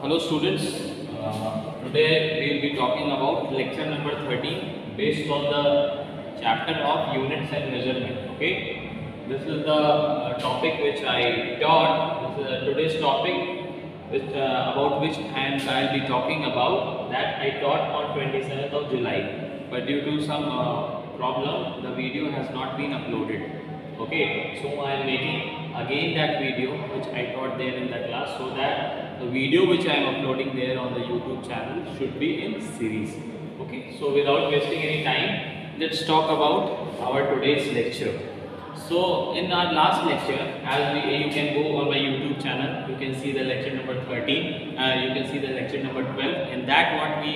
Hello students, today we will be talking about lecture number 13 based on the chapter of units and measurement. Okay, this is the topic which I taught. This is today's topic which, about which I'll be talking about, that I taught on 27th of July, but due to some problem the video has not been uploaded. Okay, so I am making again that video which I taught there in the class, so that the video which I am uploading there on the YouTube channel should be in series. Okay, so without wasting any time, let's talk about our today's lecture. So in our last lecture, as you can go on my YouTube channel, you can see the lecture number 13, you can see the lecture number 12. In that, what we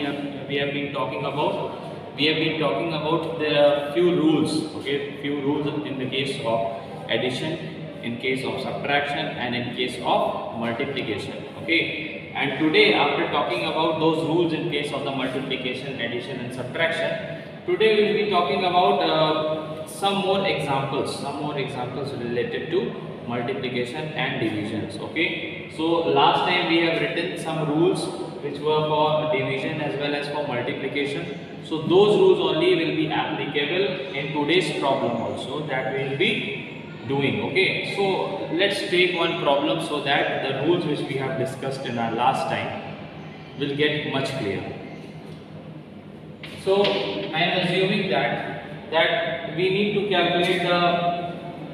have been talking about. We have been talking about the few rules, okay, few rules in the case of addition, in case of subtraction, and in case of multiplication, okay. And today, after talking about those rules in case of the multiplication, addition, and subtraction, today we will be talking about some more examples related to multiplication and divisions, okay. So last time we have written some rules which were for division as well as for multiplication. So those rules only will be applicable in today's problem also, that we will be doing, okay. So let's take one problem so that the rules which we have discussed in our last time will get much clearer. So I am assuming that we need to calculate the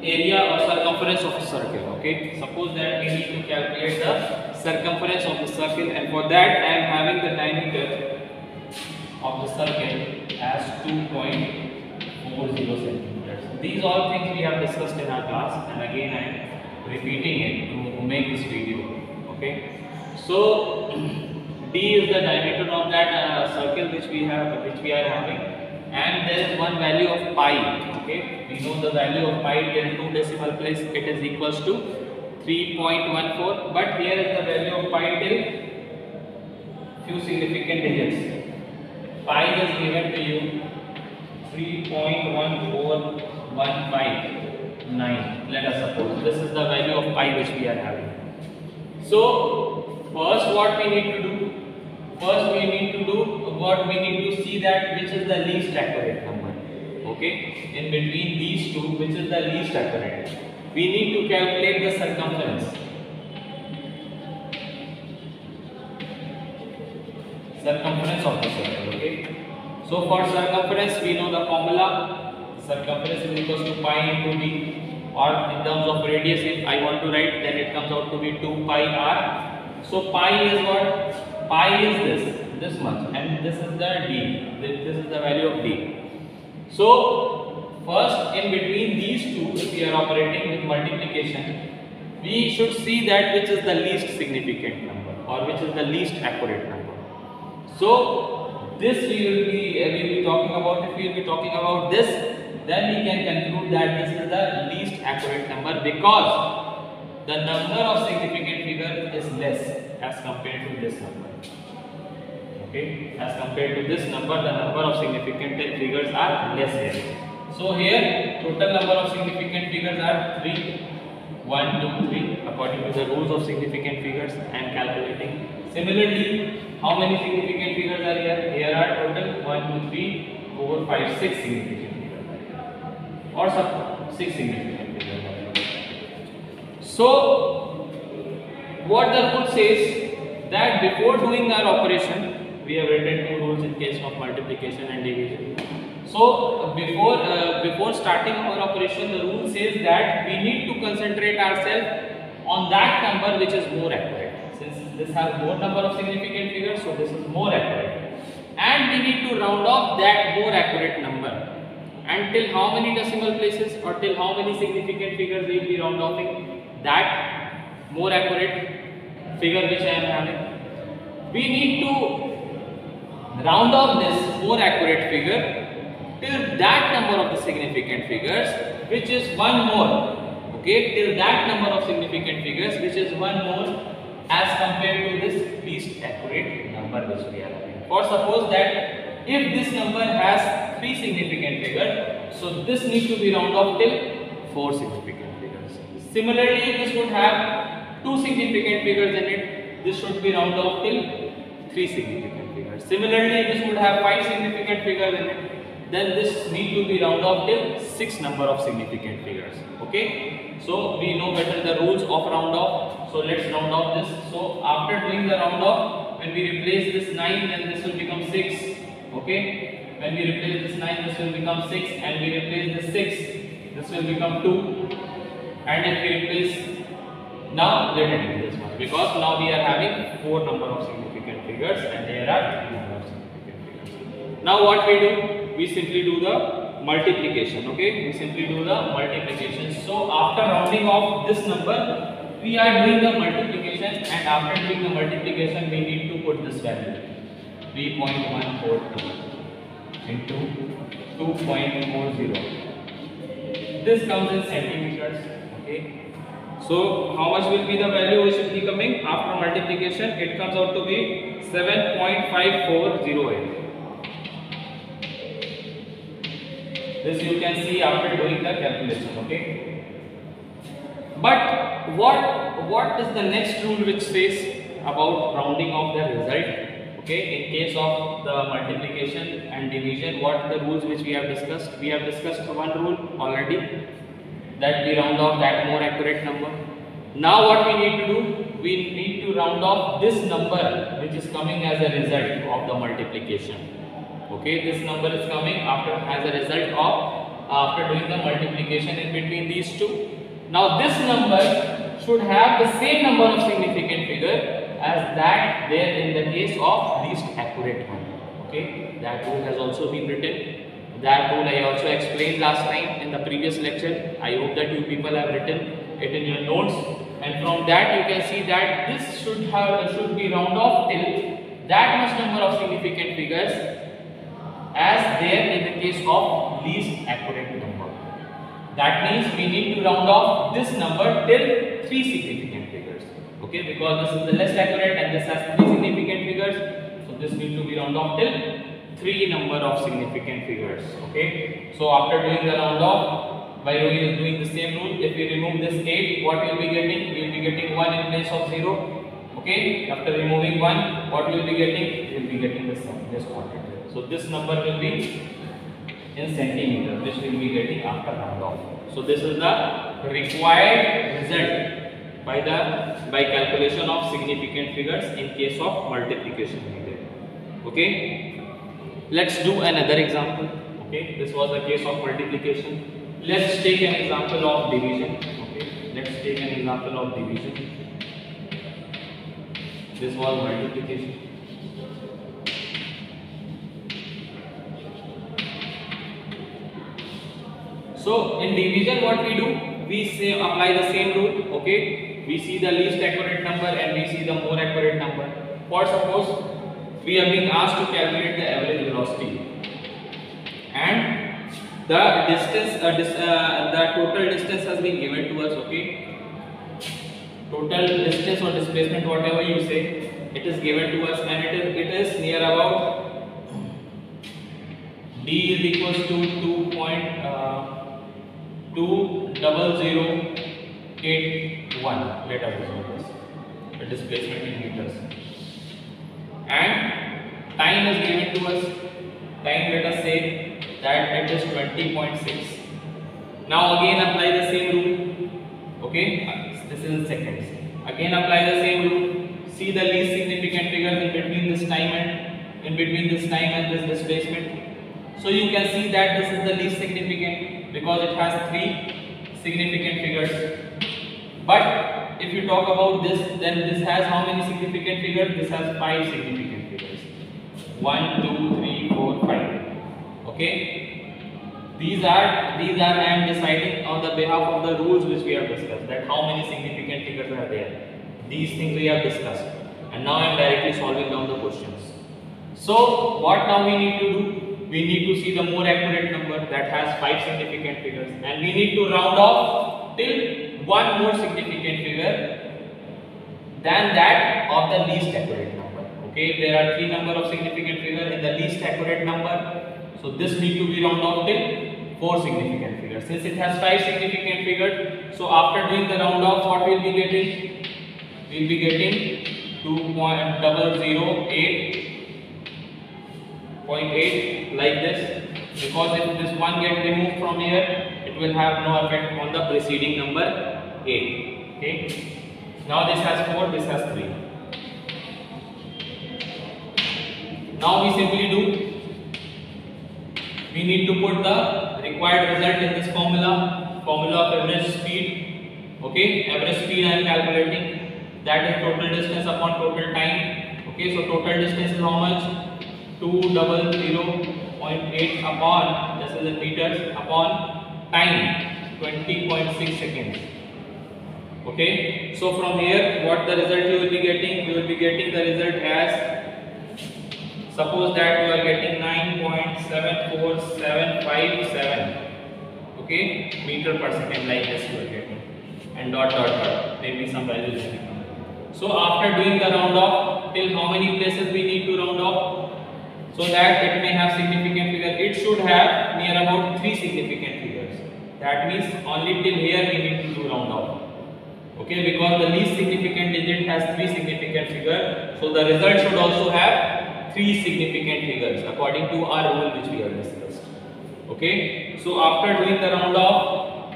area or circumference of a circle, okay. Suppose that we need to calculate the circumference of the circle, and for that I am having the diameter of the circle as 2.40 centimeters. These all things we have discussed in our class, and again I am repeating it to make this video, okay. So D is the diameter of that circle which we are having, and there is one value of pi, okay. We know the value of pi in 2 decimal place, it is equals to 3.14, but here is the value of pi till few significant digits. Pi is given to you 3.14159. Let us suppose this is the value of pi which we are having. So first what we need to do? First we need to see that which is the least accurate number. Okay, in between these two, which is the least accurate? We need to calculate the circumference. Circumference of the circle, okay. So for circumference we know the formula. Circumference is equals to pi into d, or in terms of radius if I want to write, then it comes out to be 2 pi r. So pi is what? Pi is this much, and this is the d. This is the value of d. So first, in between these two, if we are operating with multiplication, we should see that which is the least significant number or which is the least accurate number. So this we will be talking about. If we will be talking about this, then we can conclude that this is the least accurate number, because the number of significant figures is less as compared to this number. Okay, as compared to this number, the number of significant figures are less here. So here total number of significant figures are 3, 1, 2, 3 according to the rules of significant figures I am calculating. Similarly, how many significant figures are here? Here are total 1, 2, 3, 4, 5, 6 significant figures, or 6 significant figures. So what the rule says, that before doing our operation, we have written two rules in case of multiplication and division. So before starting our operation, the rule says that we need to concentrate ourselves on that number which is more accurate. Since this has more number of significant figures, so this is more accurate, and we need to round off that more accurate number. And till how many decimal places or till how many significant figures we will be round offing that more accurate figure which I am having? We need to round off this more accurate figure till that number of the significant figures which is one more, okay, till that number of significant figures which is one more as compared to this least accurate number which we are having. For suppose that if this number has 3 significant figures, so this needs to be round off till 4 significant figures. Similarly, if this would have 2 significant figures in it, this should be round off till 3 significant figures. Similarly, this would have 5 significant figures in it. Then this need to be round off till 6 number of significant figures. Okay. So we know better the rules of round off. So let's round off this. So after doing the round off, when we replace this 9, then this will become 6. Okay. When we replace this 9, this will become 6, and we replace this 6, this will become 2. And if we replace, now let it be this one, because now we are having 4 number of significant figures and there are 3 number of significant figures. Now what we do? We simply do the multiplication. Okay, we simply do the multiplication. So after rounding off this number, we are doing the multiplication, and after doing the multiplication, we need to put this value 3.142 into 2.40. This comes in centimeters. Okay. So how much will be the value which will be coming after multiplication? It comes out to be 7.5408. This you can see after doing the calculation. Okay. But what is the next rule which says about rounding off the result? Okay, in case of the multiplication and division, what the rules which we have discussed? We have discussed one rule already, that we round off that more accurate number. Now what we need to do? We need to round off this number which is coming as a result of the multiplication. Okay, this number is coming as a result of after doing the multiplication in between these two. Now this number should have the same number of significant figure as that there in the case of least accurate one. Okay, that rule has also been written. That rule I also explained last time in the previous lecture. I hope that you people have written it in your notes, and from that you can see that this should be round off till that much number of significant figures as there in the case of least accurate number. That means we need to round off this number till 3 significant figures. Okay, because this is the less accurate and this has 3 significant figures, so this needs to be round off till 3 number of significant figures. Okay, so after doing the round off, by doing the same rule, if we remove this 8, what we will be getting? We will be getting 1 in place of 0. Okay, after removing 1, what we will be getting? We will be getting this quantity. So this number will be in centimeters, which we will be getting after round off. So this is the required result by calculation of significant figures in case of multiplication needed. Okay, let's do another example. Okay, this was the case of multiplication. Let's take an example of division. Okay, let's take an example of division. This was multiplication. So in division, what we do? We say apply the same rule. Okay, we see the least accurate number and we see the more accurate number. For suppose we are being asked to calculate the average velocity, and the distance, the total distance has been given to us. Okay, total distance or displacement, whatever you say, it is given to us, and it is near about d is equals to 2.20081. Let us assume this, the displacement in meters, and time is given to us. Time, let us say that it is 20.6. Now again apply the same rule. Okay, this is in seconds. Again apply the same rule. See the least significant figures in between this time and this displacement. So you can see that this is the least significant because it has 3 significant figures. But if you talk about this, then this has how many significant figures? This has 5 significant figures. 1, 2, 3, 4, 5. Okay. These are I am deciding on the behalf of the rules which we have discussed, that how many significant figures are there. These things we have discussed, and now I am directly solving down the questions. So what now we need to do? We need to see the more accurate number that has 5 significant figures, and we need to round off till one more significant figure than that of the least accurate number. Okay, there are 3 number of significant figures in the least accurate number, so this need to be round off till 4 significant figures. Since it has 5 significant figures, so after doing the round off, what we will be getting? We will be getting 2.008.8 like this, because if this one get removed from here, it will have no effect on the preceding number 8. Okay, now this has 4, this has 3. Now we simply do, we need to put the required result in this formula of average speed. Okay, average speed I am calculating, that is total distance upon total time. Okay, so total distance is how much? 200.8 upon, this is in meters, upon time 20.6 seconds. Okay, so from here what the result you will be getting? You will be getting the result as, suppose that you are getting 9.74757, okay, meter per second, like this you are getting, and dot dot dot, maybe some values will come. So after doing the round off, till how many places we need to round off so that it may have significant figure? It should have near about 3 significant figures. That means only till here we need to do round off. Okay, because the least significant digit has 3 significant figures, so the result should also have 3 significant figures according to our rule which we have discussed. Okay, so after doing the round off,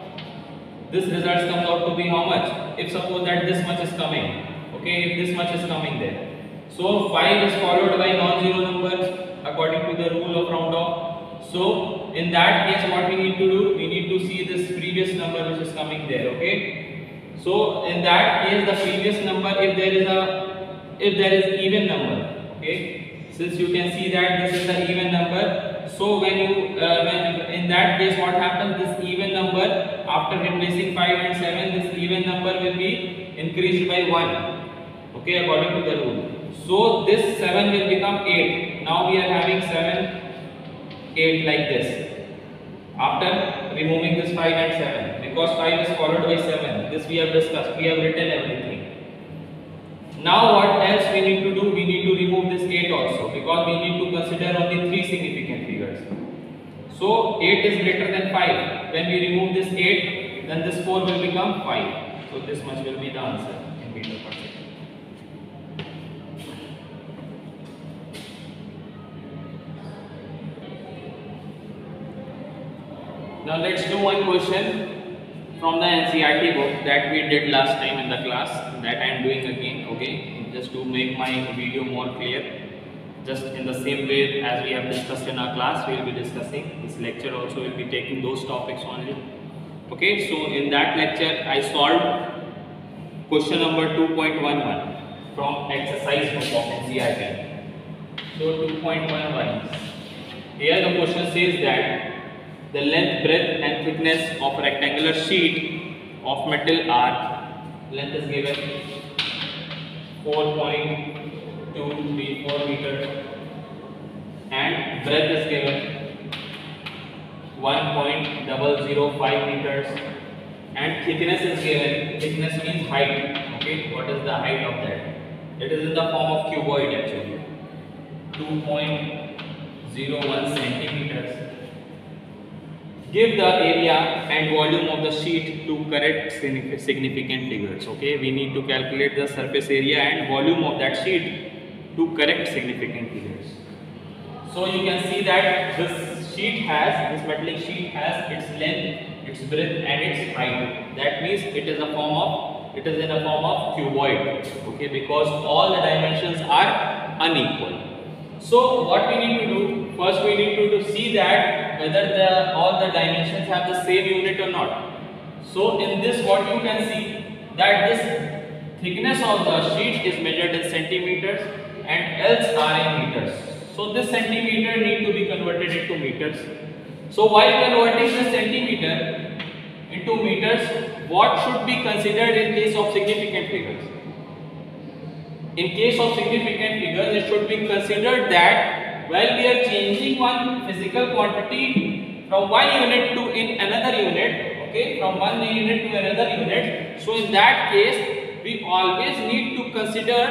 this result comes out to be how much? If suppose that this much is coming, okay, if this much is coming there, so 5 is followed by non-zero numbers according to the rule of round off. So in that case what we need to do, we need to see this previous number which is coming there. Okay, so in that case the previous number, if there is even number, okay, since you can see that this is the even number, so when in that case what happens, this even number after replacing 5 and 7, this even number will be increased by 1, okay, according to the rule. So this 7 will become 8. Now we are having 7, 8 like this after removing this 5 and 7, because 5 is followed by 7. This we have discussed, we have written everything. Now what else we need to do? We need to remove this 8 also, because we need to consider only 3 significant figures. So 8 is greater than 5. When we remove this 8, then this 4 will become 5. So this much will be the answer in meter per second. Now let's do one question from the NCERT book that we did last time in the class, that I am doing again. Okay, just to make my video more clear, just in the same way as we have discussed in our class, we will be discussing this lecture also, will be taking those topics only. Okay, so in that lecture I solved question number 2.11 from exercise book of NCERT. So 2.11, here the question says that the length, breadth and thickness of rectangular sheet of metal are, length is given 4.234 meters and breadth is given 1.005 meters and thickness is given, thickness means height. Okay, what is the height of that? It is in the form of cuboid actually, 2.01 centimeters. Give the area and volume of the sheet to correct significant figures. Okay, we need to calculate the surface area and volume of that sheet to correct significant figures. So you can see that this metallic sheet has its length, its breadth and its height. That means it is in a form of cuboid. Okay, because all the dimensions are unequal. So what we need to do, first we need to see that whether all the dimensions have the same unit or not. So in this what you can see that this thickness of the sheet is measured in centimeters and else are in meters. So this centimeter need to be converted into meters. So while converting the centimeter into meters, what should be considered in case of significant figures? In case of significant figures, it should be considered that while we are changing one physical quantity from one unit to in another unit, okay, from one unit to another unit, so in that case we always need to consider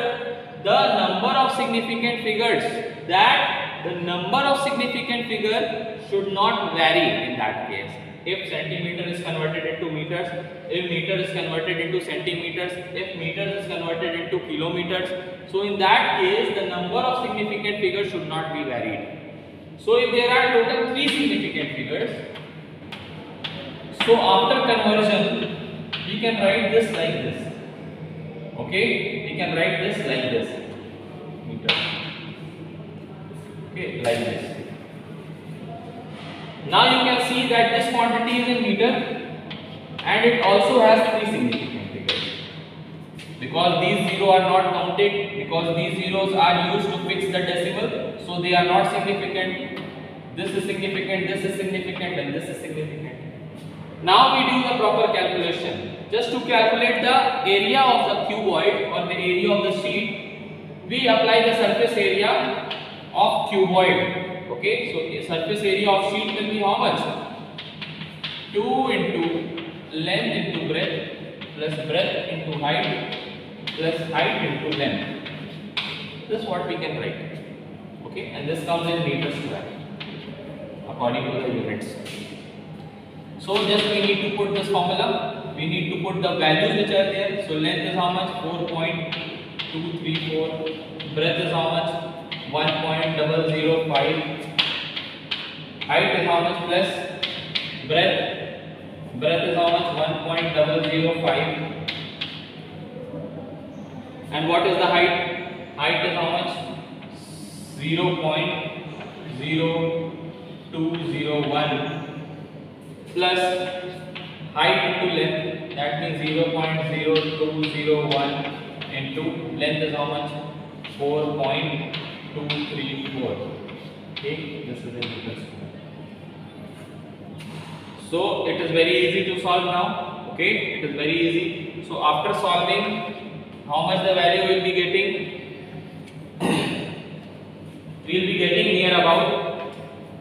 the number of significant figures, that the number of significant figure should not vary in that case. if centimeter is converted into meters, if meter is converted into centimeters, if meters is converted into kilometers. So in that case, the number of significant figures should not be varied. So if there are total 3 significant figures, so after conversion, we can write this like this. Okay, we can write this like this. Meter. Okay, like this. Now you can see that this quantity is in meter and it also has 3 significant figures. Because these zeros are not counted, because these zeros are used to fix the decimal, so they are not significant. This is significant, this is significant, and this is significant. Now we do the proper calculation. Just to calculate the area of the cuboid or the area of the sheet, we apply the surface area of cuboid. Okay, so the surface area of sheet will be how much? 2 into length into breadth plus breadth into height plus height into length. This is what we can write. Okay, and this comes in meters square according to the units. So just we need to put this formula. We need to put the values which are there. So length is how much? 4.234. Breadth is how much? 1.005. Height is how much? Plus breadth. Breadth is how much? 1.005. And what is the height? Height is how much? 0.0201 plus height into length, that means 0.0201 into length is how much? 4.234. Okay, this is in meters. So it is very easy to solve now. Okay, it is very easy. So after solving, how much the value will be getting? We will be getting near about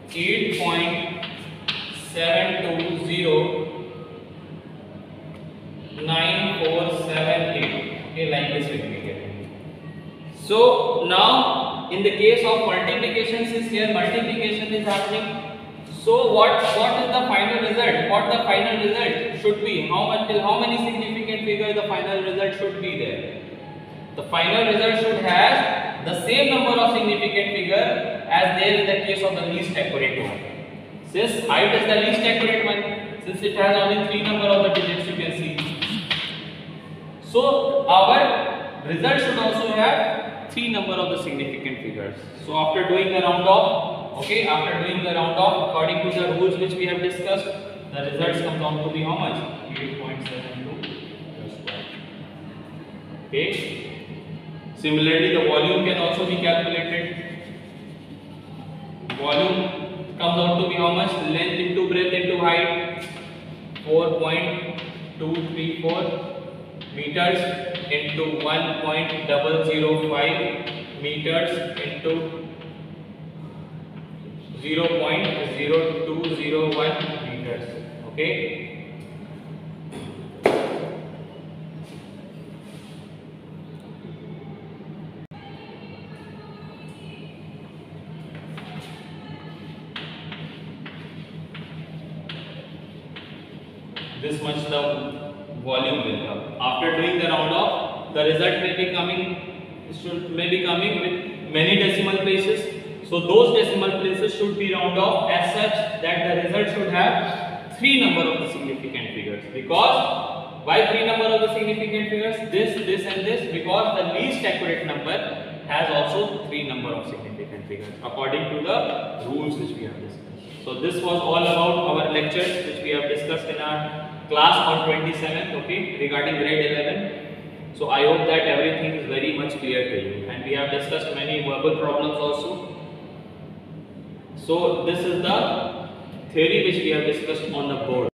8.7209478. Okay, like this we will be getting. So now in the case of multiplication, since here multiplication is happening, so what is the final result? What the final result should be? How much, till how many significant figure the final result should be there? The final result should have the same number of significant figure as there in the case of the least accurate one. Since height is the least accurate one, since it has only 3 number of the digits, you can see. So our result should also have 3 number of the significant figures. So after doing the round off, okay, after doing the round off according to the rules which we have discussed, the results come down to be how much? 8.72. Okay. Similarly, the volume can also be calculated. Volume comes out to be how much? Length into breadth into height, 4.234 meters into 1.005 meters into 0.0201 meters. Okay. This much the volume will come. After doing the round off, the result may be coming with many decimal places. So those decimal places should be round off as such that the result should have 3 number of the significant figures. Because why 3 number of the significant figures? This, and this. Because the least accurate number has also 3 number of significant figures according to the rules which we have discussed. So this was all about our lectures which we have discussed in our class on 27th, okay, regarding grade 11. So I hope that everything is very much clear to you, and we have discussed many verbal problems also. So this is the theory which we have discussed on the board.